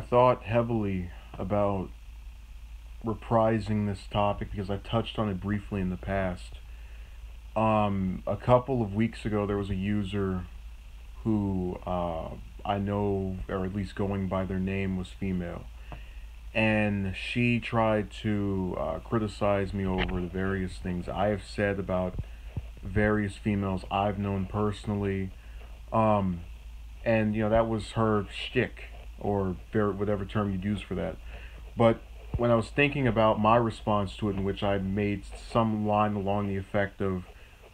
I thought heavily about reprising this topic because I touched on it briefly in the past. A couple of weeks ago, there was a user who I know, or at least going by their name, was female. And she tried to criticize me over the various things I have said about various females I've known personally. Um, and, that was her shtick, or whatever term you'd use for that. But when I was thinking about my response to it, in which I made some line along the effect of,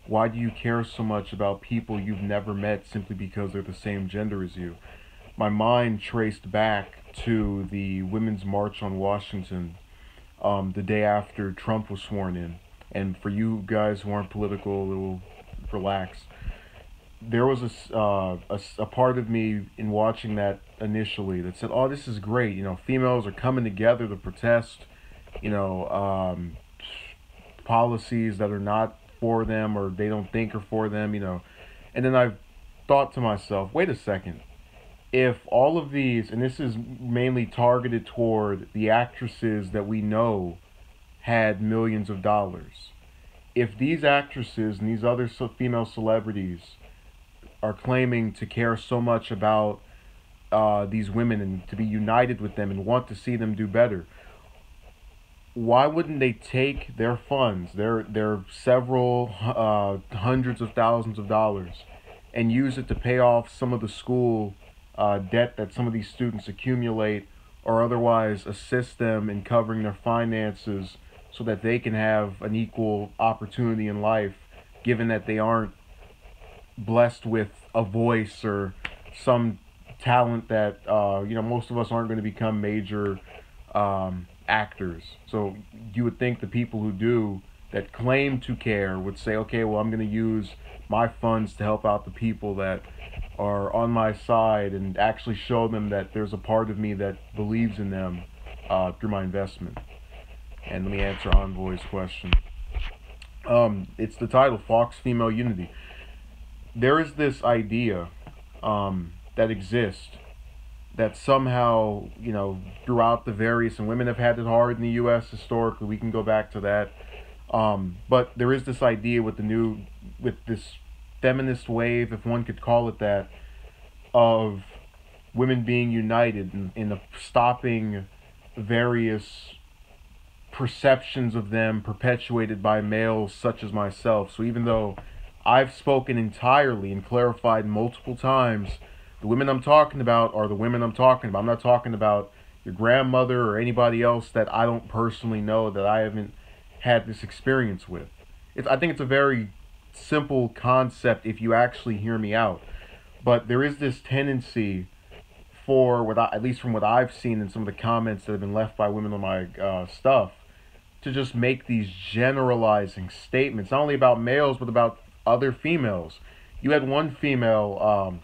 why do you care so much about people you've never met simply because they're the same gender as you? My mind traced back to the Women's March on Washington, the day after Trump was sworn in. And for you guys who aren't political, a little relax. There was a part of me in watching that initially that said, "Oh, this is great. Females are coming together to protest. You know, policies that are not for them or they don't think are for them. And then I thought to myself, wait a second. If all of these, and this is mainly targeted toward the actresses that we know had millions of dollars, if these actresses and these other female celebrities are claiming to care so much about these women and to be united with them and want to see them do better, why wouldn't they take their funds, their several hundreds of thousands of dollars, and use it to pay off some of the school debt that some of these students accumulate, or otherwise assist them in covering their finances so that they can have an equal opportunity in life, given that they aren't blessed with a voice or some talent that most of us aren't going to become major actors. So you would think the people who do, that claim to care, would say, okay, well, I'm going to use my funds to help out the people that are on my side and actually show them that there's a part of me that believes in them through my investment. And let me answer Envoy's question. It's the title, Fox Female Unity. There is this idea that exists that somehow, throughout the various, and women have had it hard in the U.S. historically, we can go back to that. But there is this idea with this feminist wave, if one could call it that, of women being united in stopping various perceptions of them perpetuated by males such as myself. So even though I've spoken entirely and clarified multiple times, the women I'm talking about are the women I'm talking about. I'm not talking about your grandmother or anybody else that I don't personally know, that I haven't had this experience with. I think it's a very simple concept if you actually hear me out. But there is this tendency for, at least from what I've seen in some of the comments that have been left by women on my stuff, to just make these generalizing statements, not only about males, but about other females. You had one female,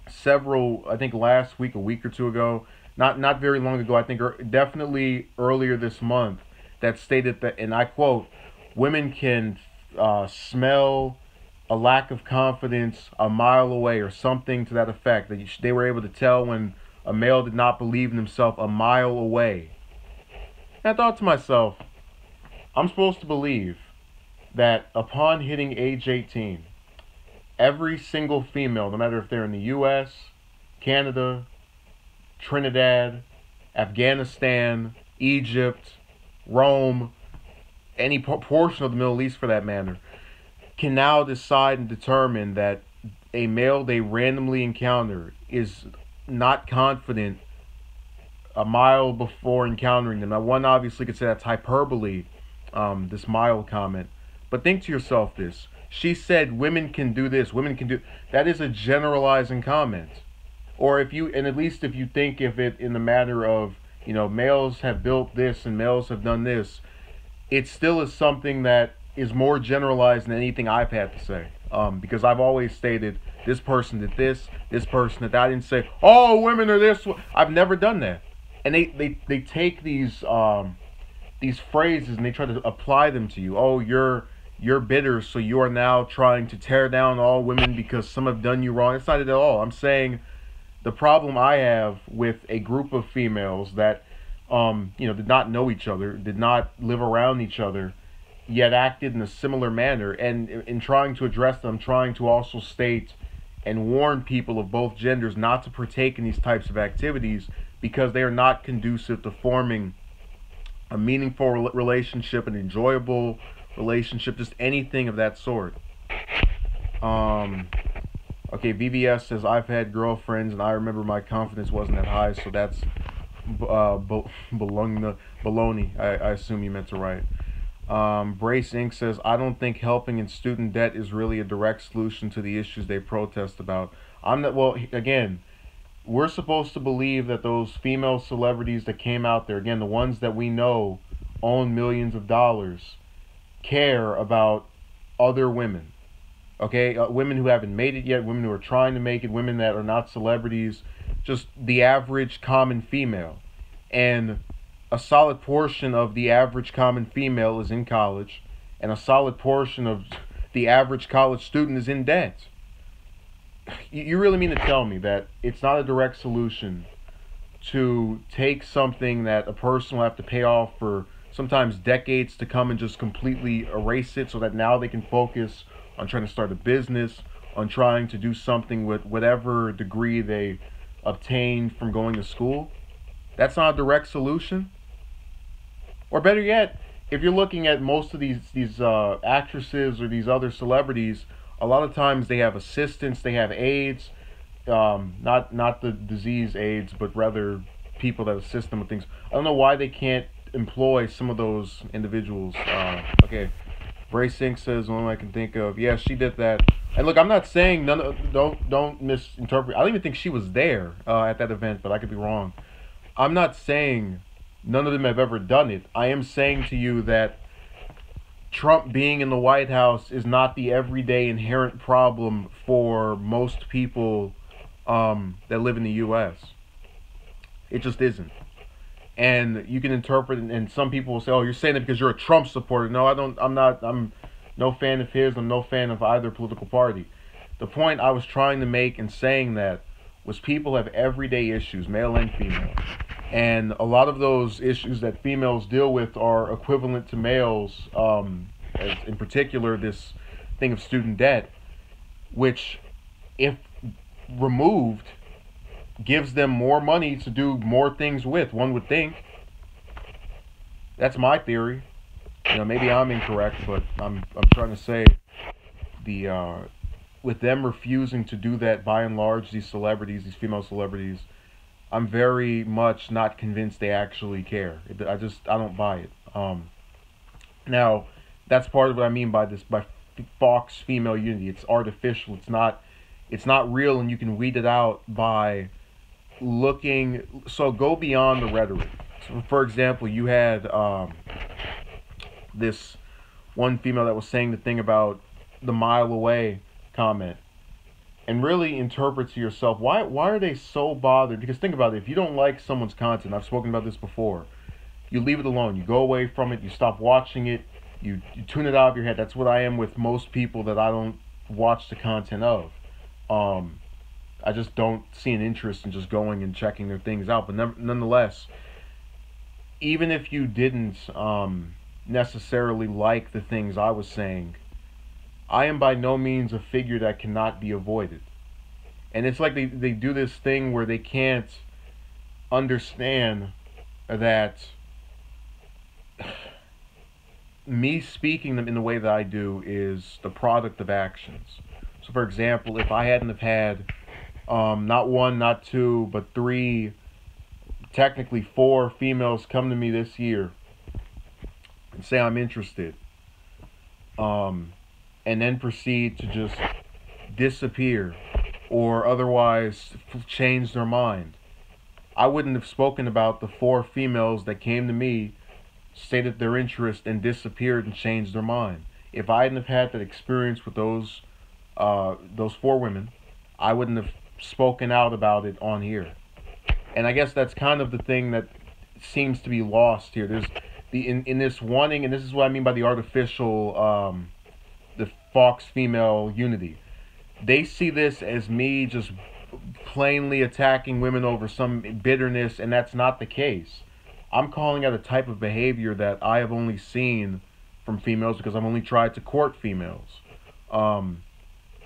I think last week, a week or two ago, not very long ago, I think definitely earlier this month, that stated that, and I quote, women can smell a lack of confidence a mile away, or something to that effect, that they were able to tell when a male did not believe in himself a mile away. And I thought to myself, I'm supposed to believe that upon hitting age 18, every single female, no matter if they're in the U.S., Canada, Trinidad, Afghanistan, Egypt, Rome, any portion of the Middle East for that matter, can now decide and determine that a male they randomly encounter is not confident a mile before encountering them. Now, one obviously could say that's hyperbole, this mild comment, but think to yourself this. She said women can do this, women can do... That is a generalizing comment. Or and at least if you think of it in the matter of, males have built this and males have done this, it still is something that is more generalized than anything I've had to say. Because I've always stated, this person did this person did that. I didn't say, oh, women are this. I've never done that. And they take these phrases and they try to apply them to you. Oh, you're bitter, so you are now trying to tear down all women because some have done you wrong. It's not it at all. I'm saying The problem I have with a group of females that, did not know each other, did not live around each other, yet acted in a similar manner. And in trying to address them, trying to also state and warn people of both genders not to partake in these types of activities because they are not conducive to forming a meaningful relationship, an enjoyable relationship, just anything of that sort. Um, okay, VVS says, I've had girlfriends and I remember my confidence wasn't that high, so that's baloney. I assume you meant to write. Brace Inc. says, I don't think helping in student debt is really a direct solution to the issues they protest about. I'm not, well, again, we're supposed to believe that those female celebrities that came out there, again, the ones that we know own millions of dollars, care about other women. Okay, women who haven't made it yet, women who are trying to make it, women that are not celebrities, just the average common female. And a solid portion of the average common female is in college, and a solid portion of the average college student is in debt. You really mean to tell me that it's not a direct solution to take something that a person will have to pay off for sometimes decades to come and just completely erase it so that now they can focus on trying to start a business, on trying to do something with whatever degree they obtained from going to school? That's not a direct solution. Or better yet, if you're looking at most of these actresses or these other celebrities, a lot of times they have assistants, they have aides, not the disease AIDS, but rather people that assist them with things. I don't know why they can't employ some of those individuals. Okay, Bray Sink says, one I can think of. Yeah, she did that. And look, I'm not saying don't misinterpret. I don't even think she was there at that event, but I could be wrong. I'm not saying none of them have ever done it. I am saying to you that Trump being in the White House is not the everyday inherent problem for most people that live in the U.S. It just isn't. And you can interpret, and some people will say, "Oh, you're saying it because you're a Trump supporter." No, I don't. I'm not. I'm no fan of his. I'm no fan of either political party. The point I was trying to make in saying that was people have everyday issues, male and female. And a lot of those issues that females deal with are equivalent to males, in particular this thing of student debt, which, if removed, gives them more money to do more things with, one would think. That's my theory. Maybe I'm incorrect, but I'm trying to say with them refusing to do that, by and large, these celebrities, these female celebrities, I'm very much not convinced they actually care. I don't buy it. Now, that's part of what I mean by Fox female unity. It's artificial. It's not real, and you can weed it out by looking. So go beyond the rhetoric. So, for example, you had this one female that was saying the thing about the mile away comment. And really interpret to yourself, why are they so bothered? Because think about it, if you don't like someone's content, I've spoken about this before, you leave it alone. You go away from it, you stop watching it, you tune it out of your head. That's what I am with most people that I don't watch the content of. I just don't see an interest in just going and checking their things out. But nonetheless, even if you didn't necessarily like the things I was saying, I am by no means a figure that cannot be avoided. And it's like they do this thing where they can't understand that me speaking them in the way that I do is the product of actions. So, for example, if I hadn't have had not one, not two, but three, technically four females come to me this year and say I'm interested, and then proceed to just disappear or otherwise change their mind, I wouldn't have spoken about the four females that came to me, stated their interest, and disappeared and changed their mind. If I hadn't have had that experience with those four women, I wouldn't have spoken out about it on here. And I guess that's kind of the thing that seems to be lost here. There's in this wanting, and this is what I mean by the artificial the Fox female unity. They see this as me just plainly attacking women over some bitterness, and that's not the case. I'm calling out a type of behavior that I have only seen from females because I've only tried to court females. Um,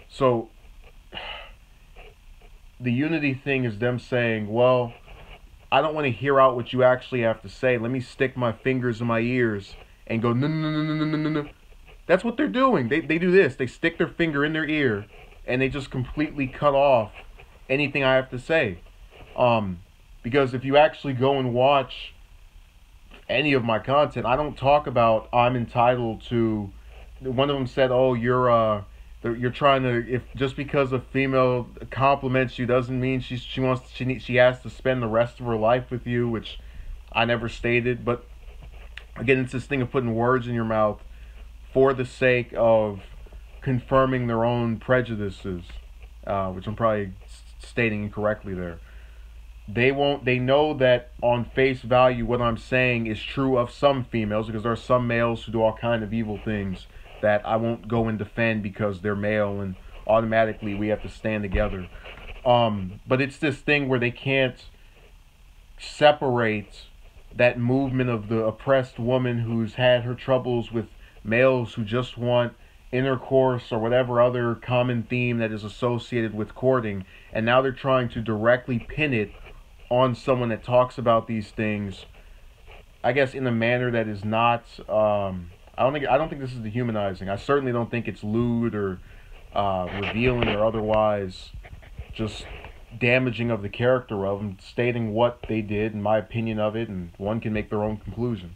so the unity thing is them saying, well, I don't want to hear out what you actually have to say. Let me stick my fingers in my ears and go, no, no, no, no, no, no, no, no. That's what they're doing. They do this. They stick their finger in their ear and they just completely cut off anything I have to say. Because if you actually go and watch any of my content, I don't talk about I'm entitled to. One of them said, "Oh, you're trying to, if just because a female compliments you doesn't mean she has to spend the rest of her life with you," which I never stated. But again, it's this thing of putting words in your mouth for the sake of confirming their own prejudices, which I'm probably stating incorrectly there. They know that on face value what I'm saying is true of some females, because there are some males who do all kind of evil things that I won't go and defend because they're male and automatically we have to stand together. But it's this thing where they can't separate that movement of the oppressed woman who's had her troubles with males who just want intercourse or whatever other common theme that is associated with courting, and now they're trying to directly pin it on someone that talks about these things, I guess in a manner that is not. I don't think this is dehumanizing. I certainly don't think it's lewd or revealing or otherwise just damaging of the character of them, stating what they did and my opinion of it, and one can make their own conclusion.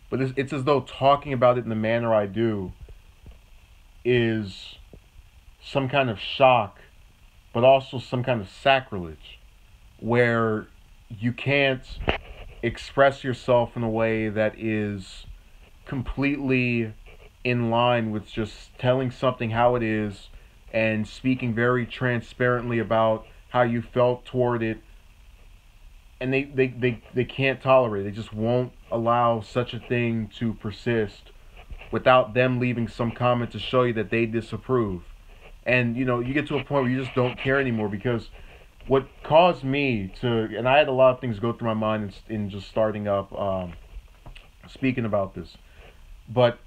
But it's as though talking about it in the manner I do is some kind of shock, but also some kind of sacrilege, where you can't express yourself in a way that is completely in line with just telling something how it is and speaking very transparently about how you felt toward it. And they can't tolerate it. They just won't allow such a thing to persist without them leaving some comment to show you that they disapprove. And you get to a point where you just don't care anymore, because what caused me to, and I had a lot of things go through my mind in just starting up speaking about this, but,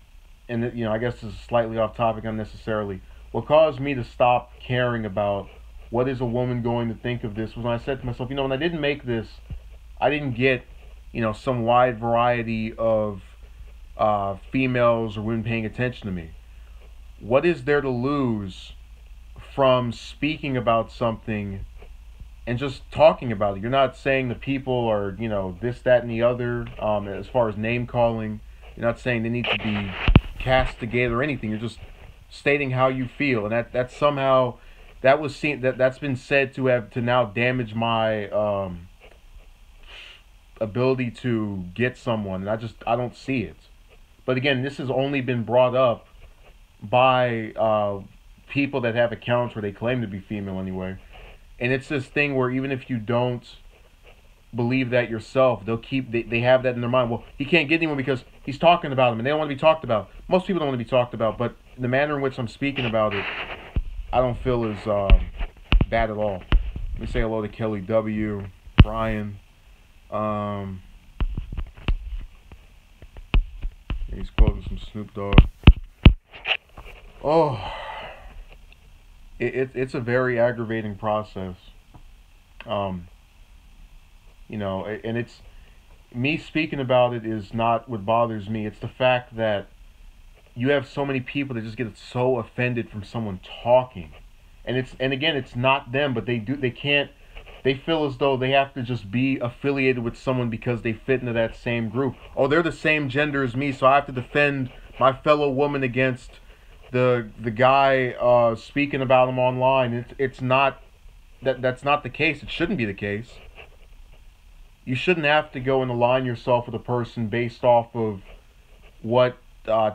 and I guess this is slightly off topic unnecessarily. What caused me to stop caring about what is a woman going to think of this was when I said to myself, when I didn't make this, I didn't get, some wide variety of females or women paying attention to me. What is there to lose from speaking about something and just talking about it? You're not saying the people are, this, that, and the other, as far as name calling. You're not saying they need to be castigated or anything. You're just stating how you feel. And that somehow, that was seen, that's been said to now damage my ability to get someone. And I don't see it. But again, this has only been brought up by people that have accounts where they claim to be female anyway. And it's this thing where even if you don't believe that yourself, they have that in their mind. Well, he can't get anyone because he's talking about them, and they don't want to be talked about. Most people don't want to be talked about, but the manner in which I'm speaking about it, I don't feel is bad at all. Let me say hello to Kelly W, Brian. He's quoting some Snoop Dogg. Oh. It's a very aggravating process, and it's me speaking about it is not what bothers me. It's the fact that you have so many people that just get so offended from someone talking, and again, it's not them, but they feel as though they have to just be affiliated with someone because they fit into that same group. Oh, they're the same gender as me, so I have to defend my fellow woman against the guy speaking about him online. It's not that's not the case. It shouldn't be the case. You shouldn't have to go and align yourself with a person based off of what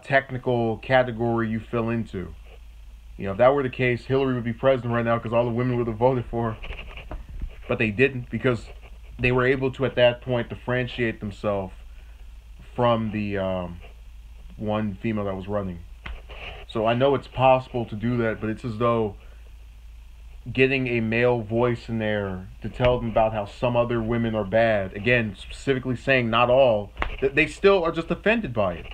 technical category you fell into. If that were the case, Hillary would be president right now because all the women would have voted for her. But they didn't, because they were able to at that point differentiate themselves from the one female that was running. So I know it's possible to do that, but it's as though getting a male voice in there to tell them about how some other women are bad. Again, specifically saying not all. They still are just offended by it.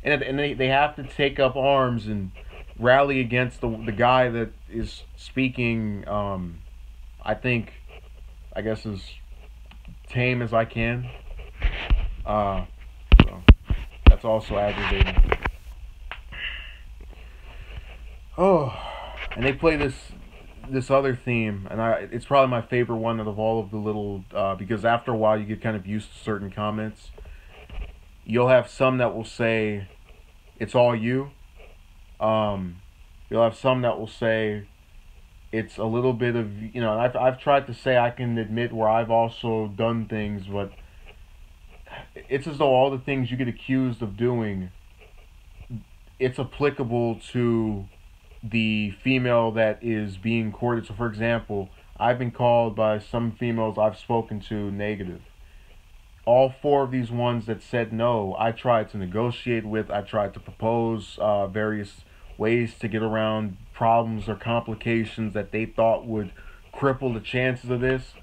And they have to take up arms and rally against the guy that is speaking, I think, I guess as tame as I can. So that's also aggravating. Oh, and they play this other theme, and it's probably my favorite one out of all of the little, because after a while you get kind of used to certain comments. You'll have some that will say, "It's all you." You'll have some that will say, "It's a little bit of," and I've tried to say I can admit where I've also done things, but it's as though all the things you get accused of doing, it's applicable to the female that is being courted. So, for example, I've been called by some females I've spoken to negative. All four of these ones that said no, I tried to negotiate with. I tried to propose various ways to get around problems or complications that they thought would cripple the chances of this.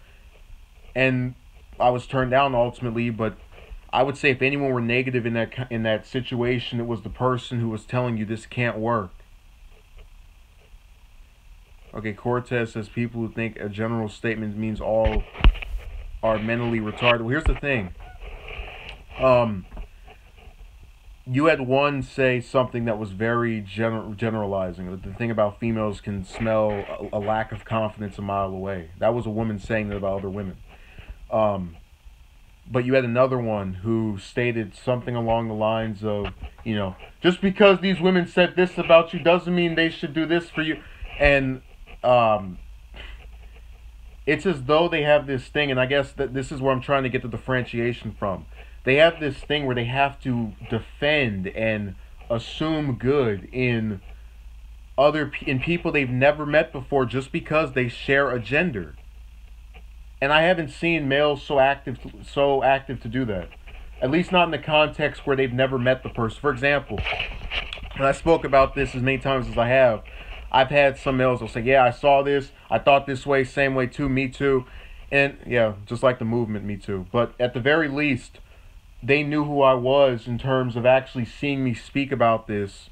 And I was turned down ultimately, but I would say if anyone were negative in that situation, it was the person who was telling you this can't work. Okay, Cortez says people who think a general statement means all are mentally retarded. Well, here's the thing. You had one say something that was very generalizing. The thing about females can smell a lack of confidence a mile away. That was a woman saying that about other women. But you had another one who stated something along the lines of, just because these women said this about you doesn't mean they should do this for you. And it's as though they have this thing, and I guess that this is where I'm trying to get the differentiation from. They have this thing where they have to defend and assume good in people they've never met before just because they share a gender. And I haven't seen males so active to do that. At least not in the context where they've never met the person. For example, and I spoke about this as many times as I have, I've had some males will say, "Yeah, I saw this. I thought this way, same way too, me too." And yeah, just like the movement, me too. But at the very least, they knew who I was in terms of actually seeing me speak about this.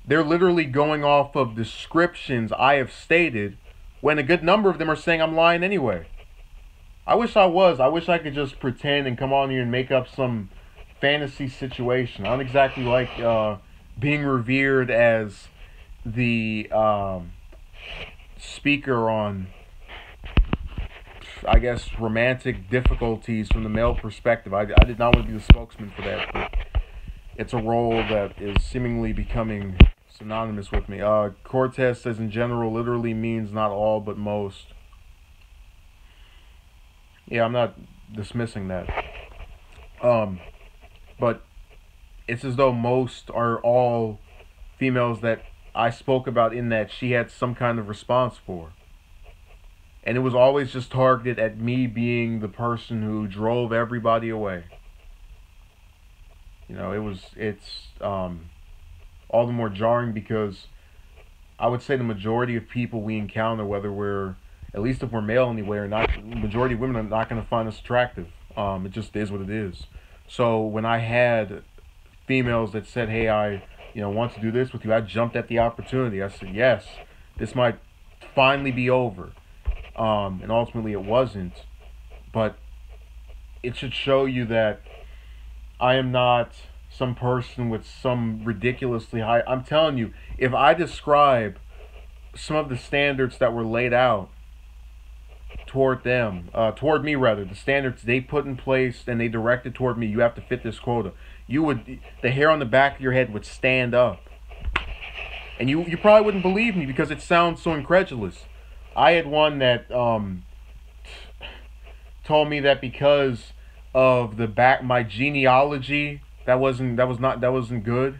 They're literally going off of descriptions I have stated when a good number of them are saying I'm lying anyway. I wish I was. I wish I could just pretend and come on here and make up some fantasy situation. I don't exactly like being revered as the speaker on, I guess, romantic difficulties from the male perspective. I did not want to be the spokesman for that, but it's a role that is seemingly becoming synonymous with me. Cortez says in general literally means not all but most. Yeah, I'm not dismissing that. But it's as though most are all females that I spoke about in that she had some kind of response for. And it was always just targeted at me being the person who drove everybody away. It's all the more jarring because I would say the majority of people we encounter, whether we're, at least if we're male anyway, or not, the majority of women are not going to find us attractive. It just is what it is. So when I had females that said, "Hey, I want to do this with you," I jumped at the opportunity. I said, "Yes, this might finally be over." And ultimately it wasn't. But it should show you that I am not some person with some ridiculously high... I'm telling you, if I describe some of the standards that were laid out toward me rather, the standards they put in place and they directed toward me, you have to fit this quota, the hair on the back of your head would stand up. And you probably wouldn't believe me because it sounds so incredulous. I had one that told me that because of my genealogy, that wasn't good.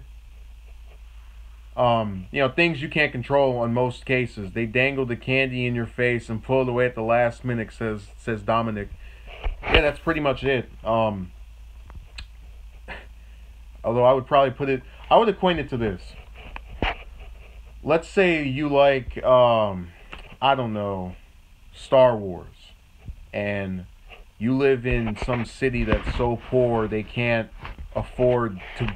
Things you can't control in most cases. They dangled the candy in your face and pulled away at the last minute, says Dominic. Yeah, that's pretty much it. Although I would would equate it to this. Let's say you like, I don't know, Star Wars, and you live in some city that's so poor they can't afford to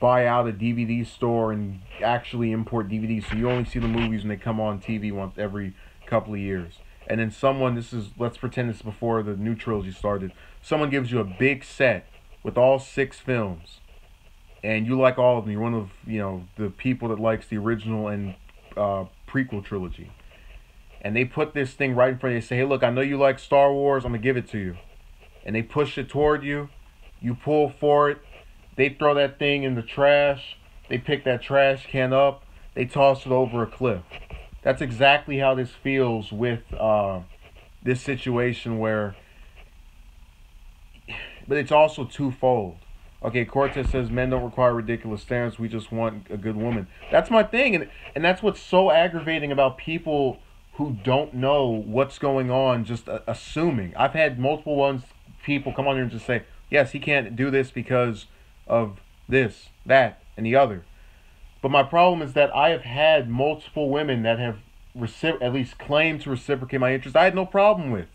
buy out a DVD store and actually import DVDs, so you only see the movies when they come on TV once every couple of years. And then someone, this is, let's pretend this is before the new trilogy started, someone gives you a big set with all 6 films, and you like all of them. You're one of, the people that likes the original and prequel trilogy. And they put this thing right in front of you. They say, hey, look, I know you like Star Wars. I'm going to give it to you. And they push it toward you. You pull for it. They throw that thing in the trash. They pick that trash can up. They toss it over a cliff. That's exactly how this feels with this situation where... But it's also twofold. Okay, Cortez says men don't require ridiculous standards. We just want a good woman. That's my thing. And that's what's so aggravating about people who don't know what's going on, just assuming. I've had multiple people come on here and just say, yes, he can't do this because of this, that, and the other. But my problem is that I have had multiple women that have at least claimed to reciprocate my interest I had no problem with.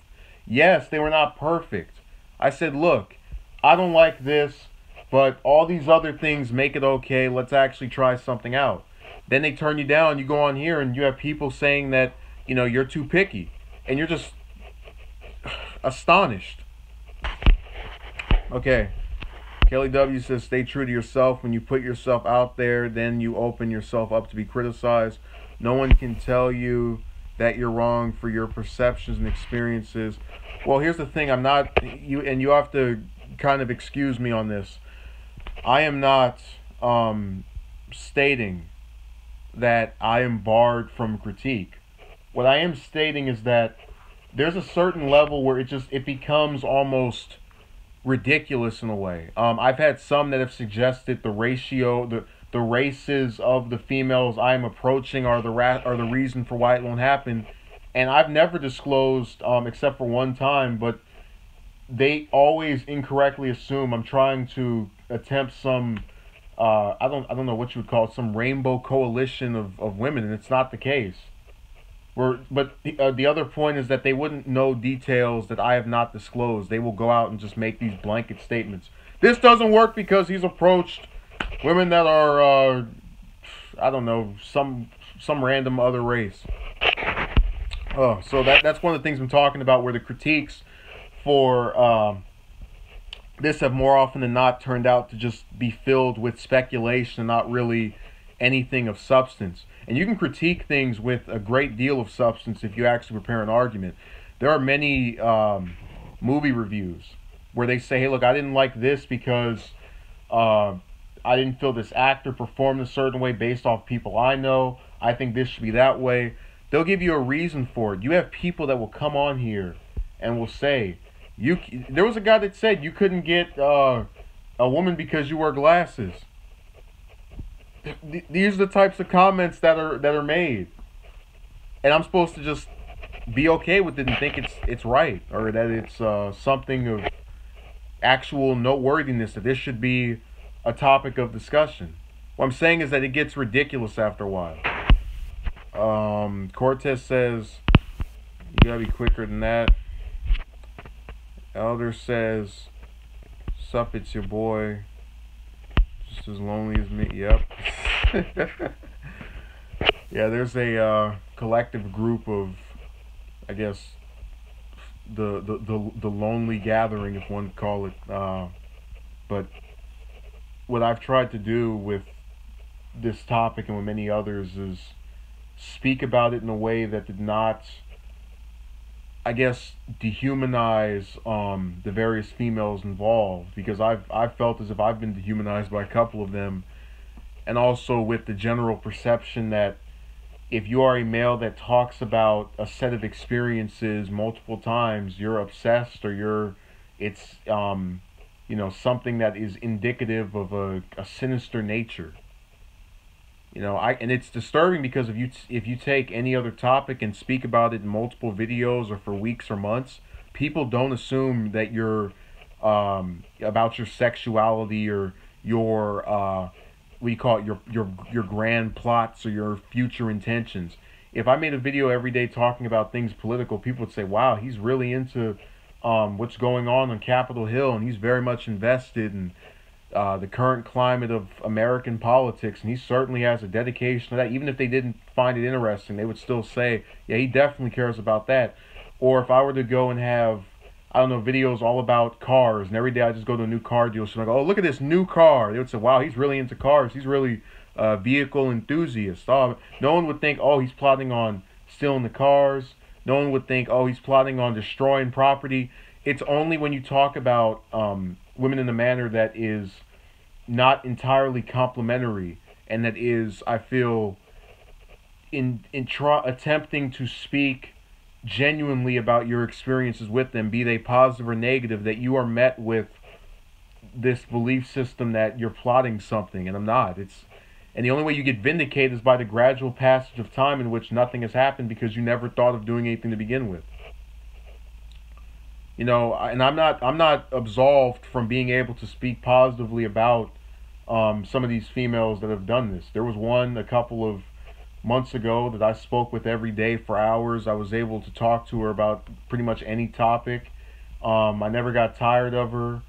Yes, they were not perfect. I said, look, I don't like this, but all these other things make it okay. Let's actually try something out. Then they turn you down. You go on here and you have people saying that, you're too picky. And you're just astonished. Okay. Kelly W says, stay true to yourself. When you put yourself out there, then you open yourself up to be criticized. No one can tell you that you're wrong for your perceptions and experiences. Well, here's the thing. I'm not, you have to kind of excuse me on this. I am not stating that I am barred from critique. What I am stating is that there's a certain level where it becomes almost ridiculous in a way. I've had some that have suggested the races of the females I'm approaching are the reason for why it won't happen, and I've never disclosed except for one time, but they always incorrectly assume I'm trying to attempt some I don't know what you would call it, some rainbow coalition of women, and it's not the case. But the other point is that they wouldn't know details that I have not disclosed. They will go out and just make these blanket statements. This doesn't work because he's approached women that are, I don't know, some random other race. So that's one of the things I'm talking about, where the critiques for this have more often than not turned out to just be filled with speculation and not really anything of substance. And you can critique things with a great deal of substance if you actually prepare an argument. There are many movie reviews where they say, hey, look, I didn't like this because I didn't feel this actor performed a certain way based off people I know. I think this should be that way. They'll give you a reason for it. You have people that will come on here and will say, there was a guy that said you couldn't get a woman because you wear glasses. These are the types of comments that are made, and I'm supposed to just be okay with it and think it's right, or that it's something of actual noteworthiness, that this should be a topic of discussion. What I'm saying is that it gets ridiculous after a while. Cortez says you gotta be quicker than that. Elder says, sup, it's your boy. Just as lonely as me. Yep. Yeah, there's a collective group of, I guess, the lonely gathering, if one could call it. But what I've tried to do with this topic and with many others is speak about it in a way that did not, I guess, dehumanize the various females involved, because I've felt as if I've been dehumanized by a couple of them, and also with the general perception that if you are a male that talks about a set of experiences multiple times, you're obsessed, or it's something that is indicative of a sinister nature. And it's disturbing, because if you take any other topic and speak about it in multiple videos or for weeks or months, people don't assume that you're about your sexuality or your what do you call it, your grand plots or your future intentions. if I made a video every day talking about things political, people would say, wow, he's really into what's going on Capitol Hill, and he's very much invested in the current climate of American politics, and he certainly has a dedication to that. Even if they didn't find it interesting, they would still say, yeah, he definitely cares about that. Or if I were to go and have, I don't know, videos all about cars, and every day I just go to a new car dealership and I go, oh, look at this new car. They would say, wow, he's really into cars. He's really a vehicle enthusiast. Oh, no one would think, oh, he's plotting on stealing the cars. No one would think, oh, he's plotting on destroying property. It's only when you talk about women in a manner that is not entirely complimentary, and that is, I feel, attempting to speak genuinely about your experiences with them, be they positive or negative, that you are met with this belief system that you're plotting something, and I'm not. And the only way you get vindicated is by the gradual passage of time in which nothing has happened because you never thought of doing anything to begin with. You know, and I'm not absolved from being able to speak positively about some of these females that have done this. There was one a couple of months ago that I spoke with every day for hours. I was able to talk to her about pretty much any topic. I never got tired of her.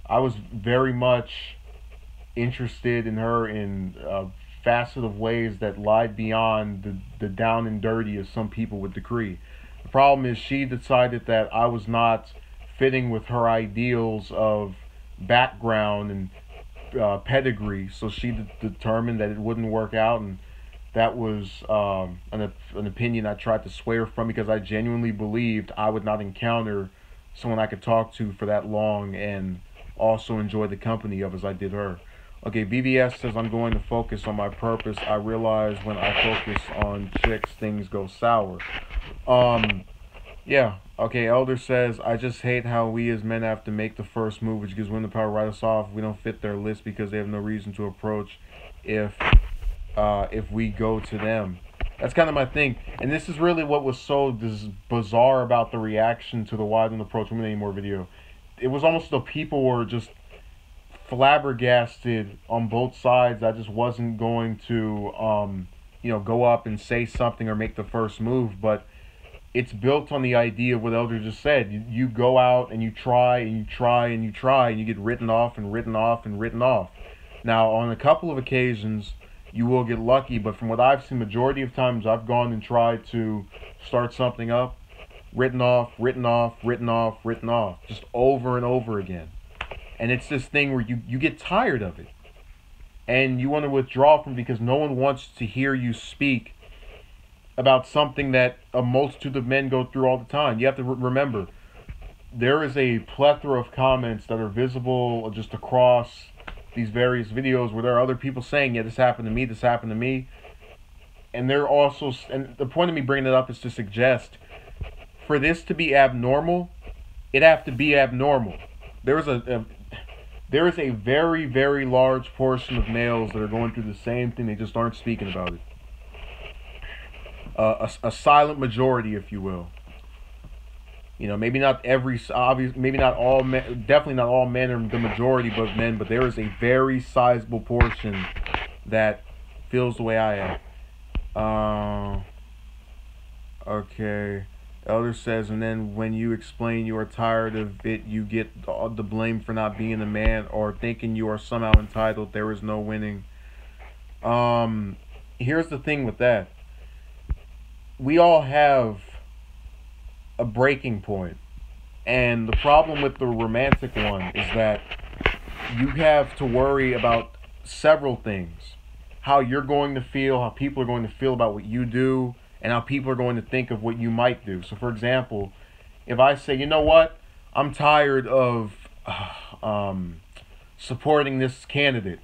I was very much interested in her in a facet of ways that lied beyond the down and dirty as some people would decree. The problem is she decided that I was not fitting with her ideals of background and pedigree, so she determined that it wouldn't work out, and that was an opinion I tried to sway her from because I genuinely believed I would not encounter someone I could talk to for that long and also enjoy the company of as I did her. Okay, BBS says, I'm going to focus on my purpose. I realize when I focus on chicks, things go sour. Yeah. Okay, Elder says, I just hate how we as men have to make the first move, which gives women the power to write us off. We don't fit their list because they have no reason to approach if we go to them. That's kind of my thing. And this is really what was so bizarre about the reaction to the Why Don't Approach Women Anymore video. It was almost though people were just flabbergasted on both sides. I just wasn't going to, go up and say something or make the first move. But it's built on the idea of what Elder just said. You go out and you try and you try and you try and you get written off and written off and written off. Now, on a couple of occasions, you will get lucky. But from what I've seen, majority of times I've gone and tried to start something up, written off, written off, written off, written off, just over and over again. And it's this thing where you get tired of it. And you want to withdraw from it because no one wants to hear you speak about something that a multitude of men go through all the time. You have to remember, there is a plethora of comments that are visible just across these various videos where there are other people saying, yeah, this happened to me, this happened to me. And they're also, and the point of me bringing it up is to suggest, for this to be abnormal, it have to be abnormal. There is a very, very large portion of males that are going through the same thing. They just aren't speaking about it. A silent majority, if you will. You know, maybe not maybe not all men, definitely not all men are the majority of men, but there is a very sizable portion that feels the way I am. Okay. Elder says, and then when you explain you are tired of it, you get the blame for not being a man or thinking you are somehow entitled. There is no winning. Here's the thing with that. We all have a breaking point. And the problem with the romantic one is that you have to worry about several things. How you're going to feel, how people are going to feel about what you do, and how people are going to think of what you might do. So, for example, if I say, you know what, I'm tired of supporting this candidate,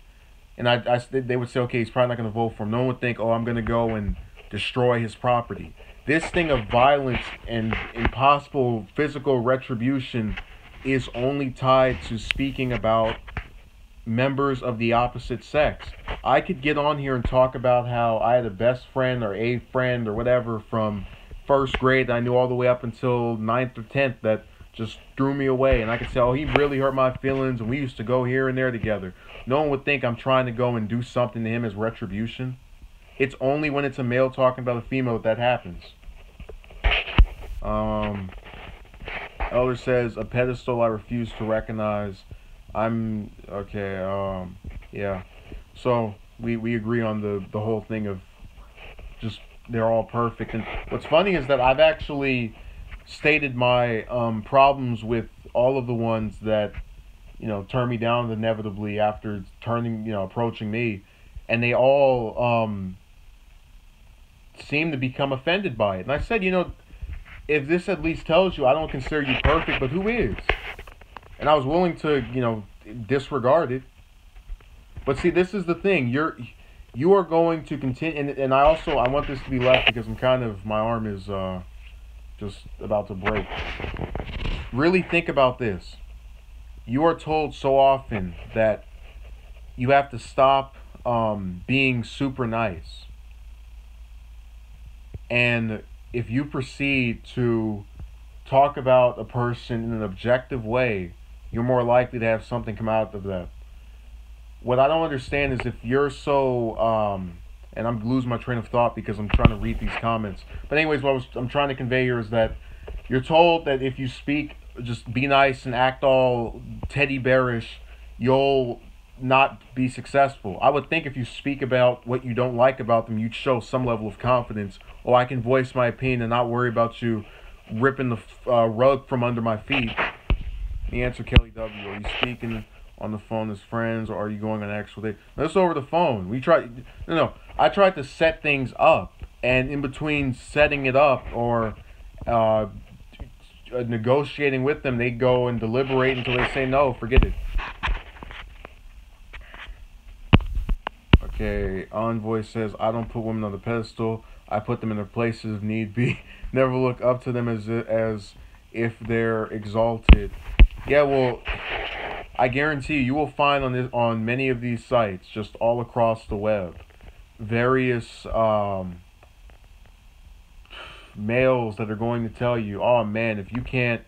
and they would say, okay, he's probably not going to vote for him. No one would think, oh, I'm going to go and destroy his property. This thing of violence and impossible physical retribution is only tied to speaking about members of the opposite sex. I could get on here and talk about how I had a best friend or a friend or whatever from first grade that I knew all the way up until 9th or 10th that just threw me away. And I could say, oh, he really hurt my feelings and we used to go here and there together. No one would think I'm trying to go and do something to him as retribution. It's only when it's a male talking about a female that happens. Um, Elder says a pedestal I refuse to recognize. I'm okay. Yeah. So we agree on the whole thing of just they're all perfect. And what's funny is that I've actually stated my problems with all of the ones that turn me down inevitably after turning approaching me, and they all seem to become offended by it. And I said, if this at least tells you I don't consider you perfect, but who is? And I was willing to disregard it. But see, this is the thing. You are going to continue, and I want this to be left because my arm is just about to break. Really think about this. You are told so often that you have to stop being super nice. And if you proceed to talk about a person in an objective way, you're more likely to have something come out of that. What I don't understand is if you're so, and I'm losing my train of thought because I'm trying to read these comments. But anyways, I'm trying to convey here is that you're told that if you speak, just be nice and act all teddy bearish, you'll not be successful. I would think if you speak about what you don't like about them, you'd show some level of confidence. Oh, I can voice my opinion and not worry about you ripping the rug from under my feet. The answer, Kelly W. Are you speaking on the phone as friends, or are you going on actual date? That's over the phone. I tried to set things up, and in between setting it up or negotiating with them, they go and deliberate until they say no, forget it. Okay, Envoy says, I don't put women on the pedestal. I put them in their places if need be. Never look up to them as if they're exalted. Yeah, well, I guarantee you will find on many of these sites, just all across the web, various males that are going to tell you, oh man, if you can't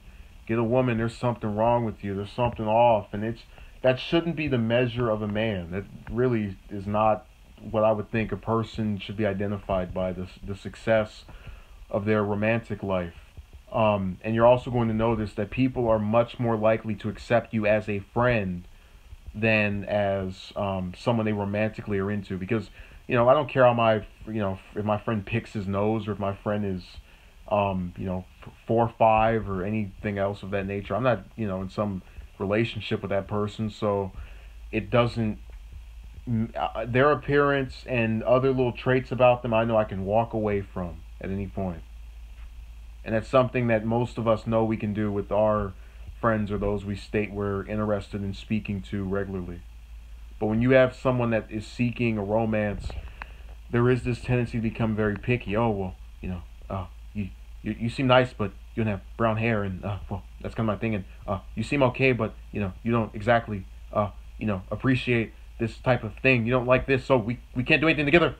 get a woman, there's something wrong with you. There's something off, and that shouldn't be the measure of a man. That really is not what I would think a person should be identified by, the success of their romantic life. And you're also going to notice that people are much more likely to accept you as a friend than as someone they romantically are into. Because, I don't care how if my friend picks his nose or if my friend is, 4'5" or anything else of that nature. I'm not, in some relationship with that person, so it doesn't. Their appearance and other little traits about them, I know I can walk away from at any point. And that's something that most of us know we can do with our friends or those we state we're interested in speaking to regularly. But when you have someone that is seeking a romance, there is this tendency to become very picky. Oh, well, you seem nice, but you don't have brown hair, and well, that's kind of my thing. And you seem okay, but you don't exactly appreciate this type of thing. You don't like this, so we can't do anything together.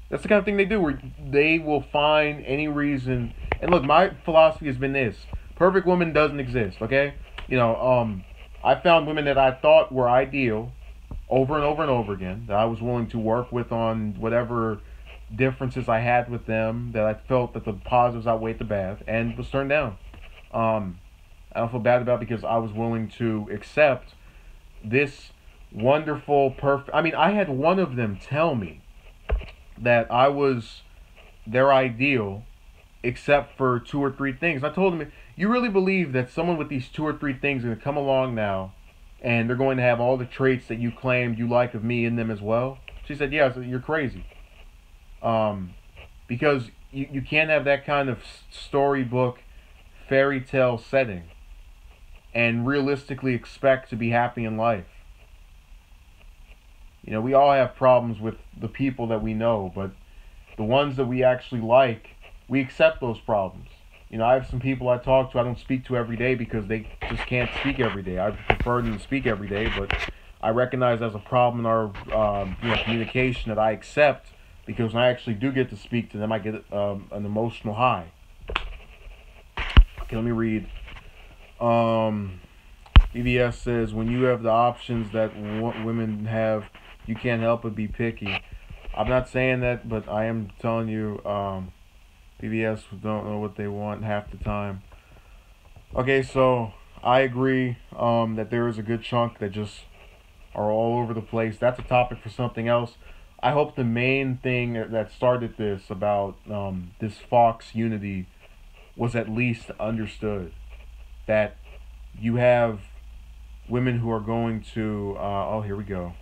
That's the kind of thing they do, where they will find any reason. And look, my philosophy has been this: perfect woman doesn't exist. Okay, I found women that I thought were ideal over and over and over again, that I was willing to work with on whatever differences I had with them, that I felt that the positives outweighed the bad, and was turned down. I don't feel bad about it because I was willing to accept this wonderful, perfect. I mean, I had one of them tell me that I was their ideal, except for 2 or 3 things. I told him, you really believe that someone with these 2 or 3 things is going to come along now, and they're going to have all the traits that you claimed you like of me in them as well? She said, yeah. I said, you're crazy. Because you can't have that kind of storybook, fairy tale setting and realistically expect to be happy in life. We all have problems with the people that we know, but the ones that we actually like, we accept those problems. I have some people I talk to I don't speak to every day because they just can't speak every day. I prefer them to speak every day, but I recognize as a problem in our communication that I accept, because when I actually do get to speak to them, I get an emotional high. Okay, let me read. BBS says, when you have the options that women have, you can't help but be picky. I'm not saying that, but I am telling you, PBS don't know what they want half the time. Okay, so I agree that there is a good chunk that just are all over the place. That's a topic for something else. I hope the main thing that started this about this Fox unity was at least understood. That you have women who are going to, oh, here we go.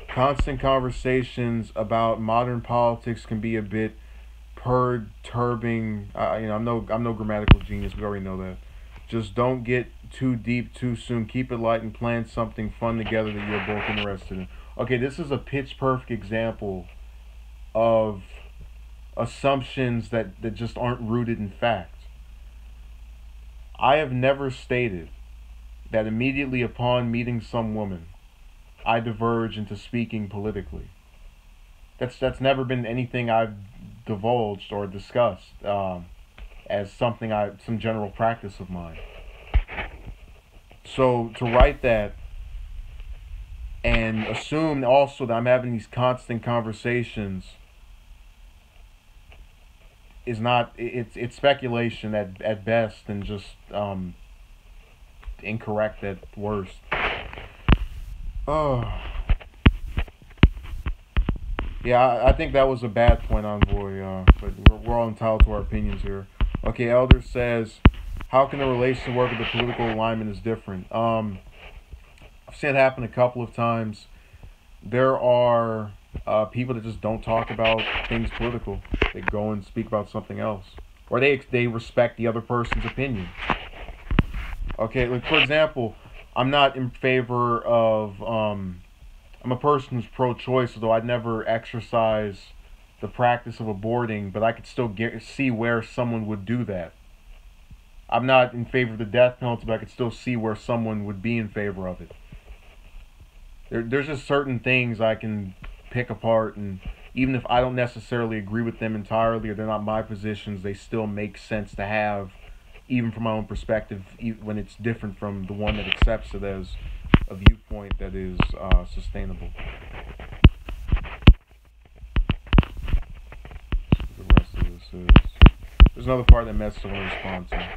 Constant conversations about modern politics can be a bit perturbing. I'm no grammatical genius. We already know that. Just don't get too deep too soon. Keep it light and plan something fun together that you're both interested in. Okay, this is a pitch perfect example of assumptions that just aren't rooted in fact. I have never stated that immediately upon meeting some woman, I diverge into speaking politically. That's never been anything I've divulged or discussed as some general practice of mine. So to write that and assume also that I'm having these constant conversations is not it's speculation at best and just incorrect at worst. Oh. Yeah, I think that was a bad point, Envoy, but we're all entitled to our opinions here. Okay, Elder says, how can a relation work if the political alignment is different? I've seen it happen a couple of times. There are people that just don't talk about things political. They go and speak about something else. Or they respect the other person's opinion. Okay, like for example, I'm not in favor of I'm a person who's pro-choice, although I'd never exercise the practice of aborting, but I could still see where someone would do that. I'm not in favor of the death penalty, but I could still see where someone would be in favor of it. There's just certain things I can pick apart, and even if I don't necessarily agree with them entirely or they're not my positions, they still make sense to have, even from my own perspective, when it's different from the one that accepts it as a viewpoint that is sustainable. The rest of this is. There's another part that Mets don't respond to.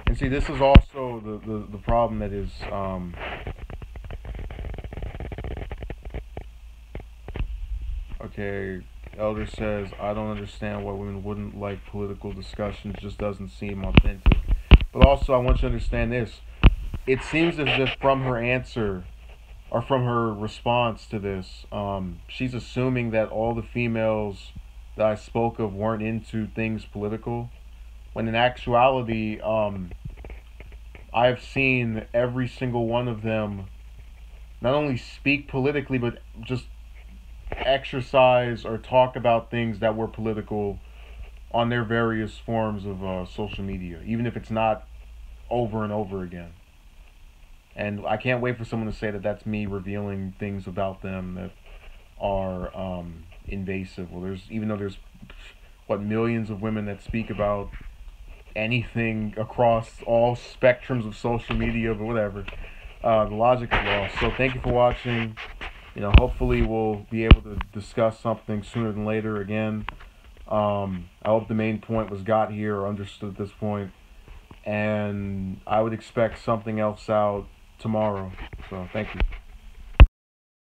And see, this is also the problem that is. Okay, Elder says, I don't understand why women wouldn't like political discussions, just doesn't seem authentic. But also, I want you to understand this. It seems as if from her answer, or from her response to this, she's assuming that all the females that I spoke of weren't into things political, when in actuality, I have seen every single one of them not only speak politically, but just exercise or talk about things that were political on their various forms of social media, even if it's not over and over again. And I can't wait for someone to say that that's me revealing things about them that are invasive. Well, even though there's millions of women that speak about anything across all spectrums of social media, but whatever. The logic is lost. So thank you for watching. Hopefully we'll be able to discuss something sooner than later again. I hope the main point was got here or understood at this point. And I would expect something else out tomorrow. So thank you.